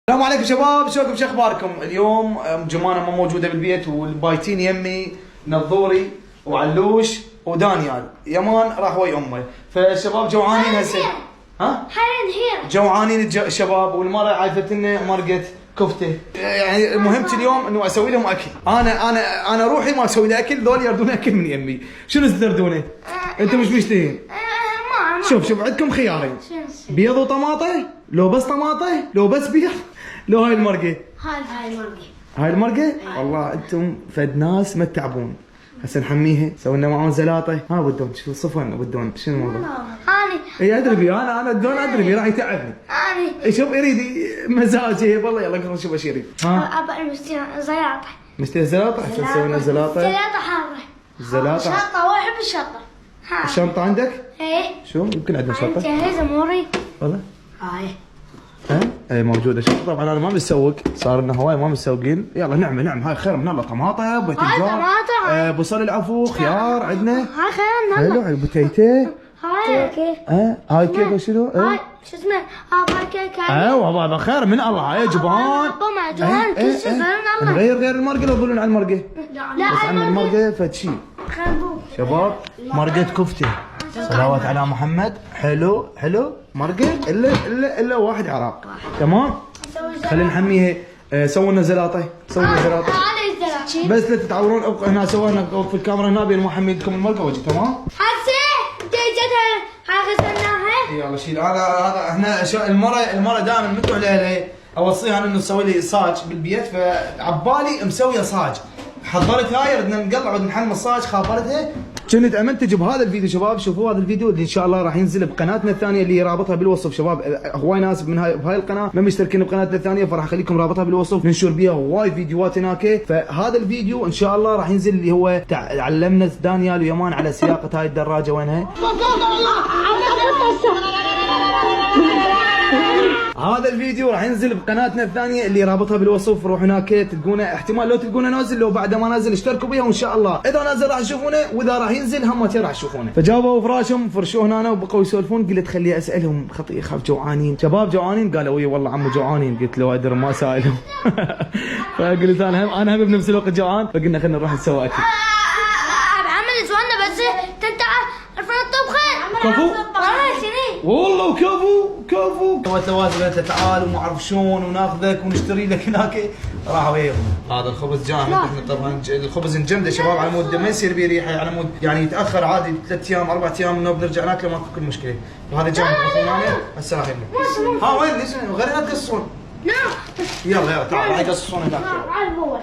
السلام عليكم شباب، شلونكم؟ شو اخباركم؟ اليوم جمانة ما موجوده بالبيت والبايتين يمي نظوري وعلوش ودانيال. يمان راح ويا امه، فالشباب جوعانين هسه. ها؟ جوعانين الشباب، والمره عايفت لنا مرقه كفته. يعني مهمتي اليوم انه اسوي لهم اكل. انا روحي ما اسوي له اكل، ذول يردون اكل من يمي. شنو تردونه؟ انتم مش مشتهين؟ شوف عندكم خيارين، بيض وطماطه، لو بس طماطه، لو بس بيض، لو هاي المرقه. هاي المرقه والله انتم فد ناس ما تتعبون. هسه نحميها، سوينا معهم زلاطه. ها بدون شو صفن بدون شنو الموضوع؟ اي ادري بي انا بدون ادري بي راح يتعبني. شوف يريد مزاجي والله. يلا قول شوف ايش يريد. ابى زلاطه. مستوي زلاطه؟ عشان سوينا زلاطه. زلاطه حاره. زلاطه. شطه، واحب الشطه. الشنطه عندك؟ ايه. شو يمكن عندنا شنطه؟ جاهزه موري. والله؟ هاي. اي موجوده شنطه. طبعا انا ما متسوق، صار لنا هواي ما متسوقين. يلا نعم هاي خير من الله. طماطه، باذنجان، بصل العفو، خيار عندنا. هاي خير من الله. حلو. بوتيته. هاي. هاي كيكه شنو؟ هاي شو اسمه؟ هاي كيكه. ايوه هذا خير من الله. هاي جبان. معجون كل شيء خير من الله. نغير غير المرقه لو تقولون على المرقه؟ لا بس عن المرقه فد شيء. شباب مرقه كفته. صلوات على محمد. حلو مرقه الا واحد عراق. تمام. خلينا نحميها. سووا لنا زلاطه. بس لا تتعورون. ابقوا هنا سوينا في الكاميرا هنا بين ما احمي لكم المرقه وجهي. تمام. هسه جيتها هاي غسلناها. يلا شيل هذا احنا المره دائما متوا عليها. اوصيها انه تسوي لي صاج بالبيت، فعبالي مسويه صاج. حضرت هاي بدنا نقلع ونحمل الصاج، خابرتها. كنت امنتج بهذا الفيديو شباب. شوفوا هذا الفيديو اللي ان شاء الله راح ينزل بقناتنا الثانيه اللي رابطها بالوصف. شباب هواي ناس بهاي القناه ما مشتركين بقناتنا الثانيه، فراح اخليكم رابطها بالوصف. ننشر بيها هواي فيديوهات هناك. فهذا الفيديو ان شاء الله راح ينزل اللي هو علمنا دانيال ويمان على سياقه هاي الدراجه. وينها؟ هذا الفيديو راح ينزل بقناتنا الثانيه اللي رابطها بالوصف. روحوا هناك تلقونه. احتمال لو تلقونه نازل، لو بعد ما نازل اشتركوا بيها وان شاء الله اذا نازل راح تشوفونه، واذا راح ينزل همتين راح تشوفونه. فجابوا فراشهم فرشوه هنا وبقوا يسولفون. قلت خليه اسالهم خطي اخاف جوعانين. شباب جوعانين؟ قالوا وي والله عمو جوعانين. قلت له ادري ما سائلهم. فقلت انا هم بنفس الوقت جوعان. فقلنا خلينا نروح نسوي اكل. عمل سوالنا بس تعرف الطبخه. كفو والله كفو. سويت لوازم قلت تعال وما اعرف شلون وناخذك ونشتري لك هناك. راح وياهم. هذا الخبز جامد. احنا طبعا الخبز انجمده شباب على مود ما يصير بيه ريحه، على مود يعني يتاخر عادي 3 ايام 4 ايام انه بنرجع ناكله ماكو كل مشكله. وهذا جامد هنا هسه راح يبني. ها وين غير لا تقصون. يلا تعال راح يقصصون هناك.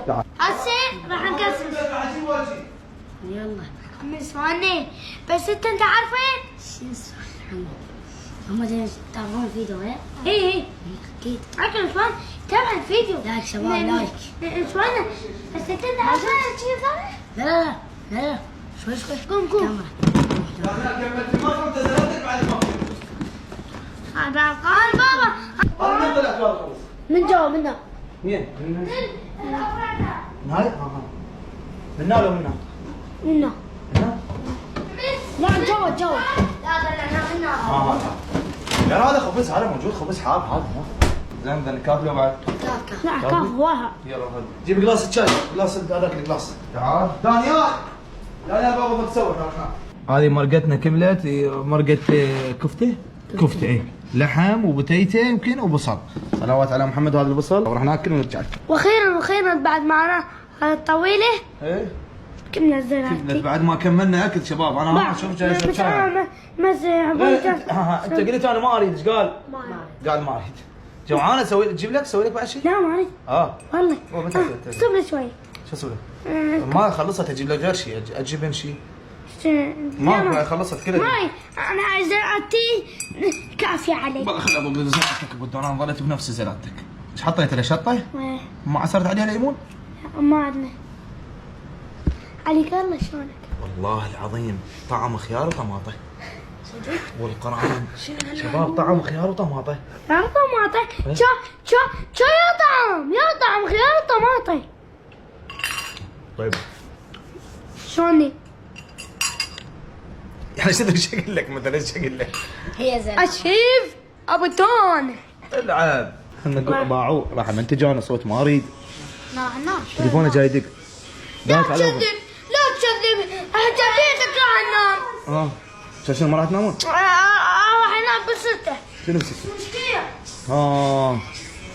تعال هسه راح نقصص. يلا عمي سواني بس انت عارفين شو هم يتابعون الفيديو؟ ايه اكيد. عارفين شلون؟ تابع الفيديو. لايك شباب لايك. شلون؟ بس انت عارفين شي ثاني؟ لا شوي قوم كملت ما زلتك بعد ما هذا قال بابا. من طلع كلام الخبز؟ من جوا منا. مين؟ من هاي؟ من هنا لو من هنا؟ لا جوا. لا لا هذا خبز. هذا موجود خبز حار هذا. زين بدنا نكافله بعد. لا كافواها. يلا جيب قلاص الشاي. قلاص هذاك القلاص. تعال دانيال بابا بتسوي. هذه مرقتنا كملت. مرقه كفته اي لحم وبتيته يمكن وبصل. صلوات على محمد. وهذا البصل وراح ناكل ونرجع. واخيرا بعد معنا الطويله. ايه كملنا الزينات. بعد ما كملنا اكل شباب. انا شوف جاي اسوي شاي. انت قلت انا ما اريد. ايش قال؟ قال ما اريد. جوعان تجيب لك بعد شيء؟ لا ما اريد. والله صبر شوي. شو اسوي؟ ما خلصت اجيب لك غير شيء. اجيب شيء ما خلصت كذا. ماي انا زرعتي كافيه عليك. والله خل ابو زرعتك بدون. انا ظليت بنفس زرعتك. ايش حطيت له شطه؟ ما عصرت عليها ليمون؟ ما عندنا. عليك الله شلونك؟ والله العظيم طعم خيار وطماطه. صدق؟ والقرآن شباب طعم خيار وطماطه. شو يا طعم خيار وطماطه. طيب شلوني؟ يعني شو اقول لك مثلا؟ ايش اقول لك؟ هي زين. اشيف ابو تون. العب باعوه راح منتج انا صوت ما اريد. نعم تليفونه جاي يدق. لا تكذب لا تكذب اهتديتك راح انام. شنو ما راح تنامون؟ راح انام بالستة. شنو بستة؟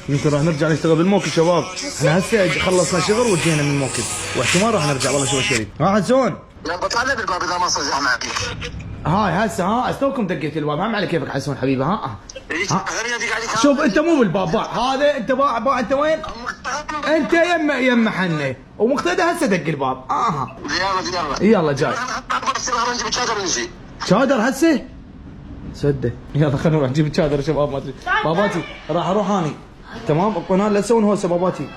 يمكن راح نرجع نشتغل بالموكب شباب. احنا هسه خلصنا شغل وجينا من الموكب واحتمال راح نرجع والله شو الشريف. حسون لا بطلع لي بالباب اذا ما صار زحمه. هاي هسه استوكم دقيت الباب. هم على كيفك حسون حبيبي. غير شوف انت مو بالباب باع هذا. انت باع انت وين؟ انت يم محنه ومقتدى هسه دق الباب. يلا جاي. نجيب شادر نجي. شادر هسه؟ سده. يلا خلينا نروح نجيب الشادر شباب. ما ادري باباتي راح اروح اني. تمام القناه لا تسوون هوسه باباتي.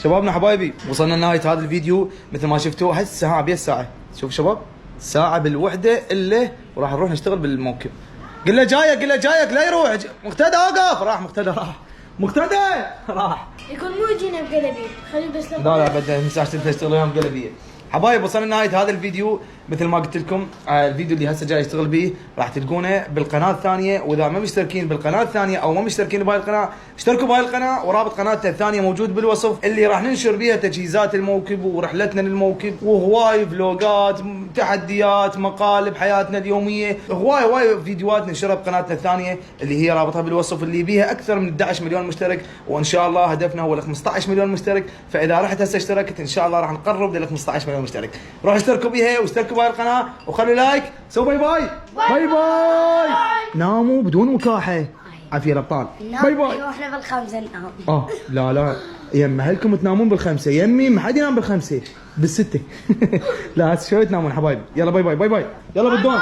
شبابنا حبايبي وصلنا لنهايه هذا الفيديو مثل ما شفتوا. هسه ها بيا ساعه. شوف شباب ساعه بالوحده الا وراح نروح نشتغل بالموكب. قل له جايك لا يروح. مقتدى اوقف. راح مقتدى راح. يكون مو يجينا بقلبي خليه بس لا بدنا مساحه تشتغل وياهم قلبيه. حبايب وصلنا لنهايه هذا الفيديو. مثل ما قلت لكم الفيديو اللي هسه جاي اشتغل به راح تلقونه بالقناه الثانيه. واذا ما مشتركين بالقناه الثانيه او ما مشتركين بهاي القناه اشتركوا بهاي القناه ورابط قناتنا الثانيه موجود بالوصف اللي راح ننشر بها تجهيزات الموكب ورحلتنا للموكب وهواي فلوجات تحديات مقالب حياتنا اليوميه. هواي فيديوهات ننشرها بقناتنا الثانيه اللي هي رابطها بالوصف اللي بيها اكثر من 11 مليون مشترك. وان شاء الله هدفنا هو ل 15 مليون مشترك. فاذا رحت هسه اشتركت ان شاء الله راح نقرب ل 15 مليون مشترك. روحوا اشتركوا بيها واشتركوا بهاي القناه وخلوا لايك. سو باي. ناموا بدون وكاحه. عافيه الابطال. باي. احنا بالخمسة ننام. لا يم اهلكم تنامون بالخمسه. يمي ما حد ينام بالخمسه بالسته. لا هسه شوي تنامون حبايبي. يلا باي. يلا بالدوام.